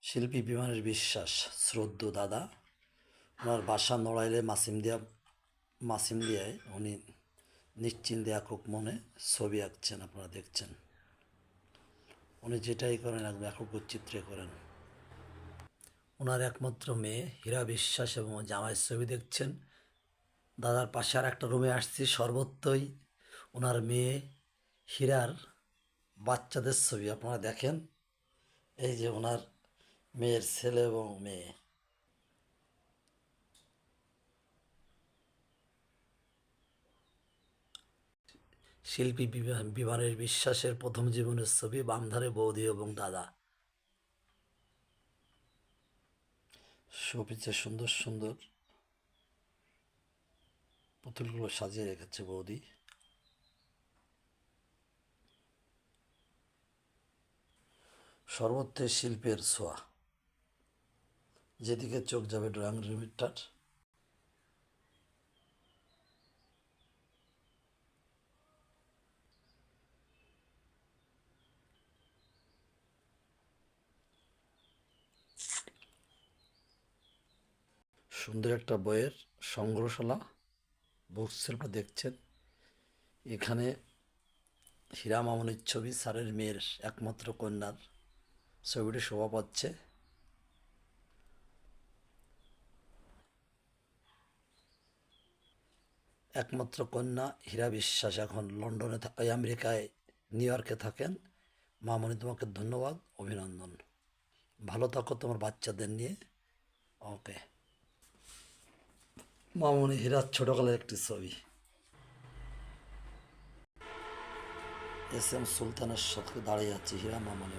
শিল্পী বিমানের বিশ্বাস শ্রদ্ধ দাদা, ওনার বাসা নড়াইলে মাসিমদিয়ায় উনি নিশ্চিন্তে একক মনে ছবি আঁকছেন। আপনারা দেখছেন উনি যেটাই করেন একদম একক চিত্রে করেন। ওনার একমাত্র মেয়ে হীরা বিশ্বাস এবং জামাইয়ের ছবি দেখছেন। দাদার পাশে আর একটা রুমে আসছি, সর্বত্রই ওনার মেয়ে হীরার বাচ্চাদের ছবি আপনারা দেখেন। এই যে ওনার মেয়ের ছেলে এবং মেয়ে। শিল্পী বিমানের বিশ্বাসের প্রথম জীবনের ছবি, বামধারে বৌদি এবং দাদা। শোপিসে সুন্দর সুন্দর পুতুলগুলো সাজিয়ে রেখেছে বৌদি। সর্বত্র শিল্পের ছোঁয়া, যেদিকে চোখ যাবে ড্রয়িং রুমটার। সুন্দর একটা বইয়ের সংগ্রহশালা, বুক সেলফটা দেখছেন। এখানে হীরা মামনির ছবি, স্যারের মেয়ের একমাত্র কন্যার ছবিটি শোভা পাচ্ছে। একমাত্র কন্যা হীরা বিশ্বাস এখন লন্ডনে আমেরিকায় নিউ ইয়র্কে থাকেন। মামনি, তোমাকে ধন্যবাদ, অভিনন্দন, ভালো থাকো তোমার বাচ্চাদের নিয়ে। ওকে। মামনি হীরার ছোটকালের একটি ছবি। এস এম সুলতানের সাথে দাঁড়িয়ে আছে হীরা মামনি।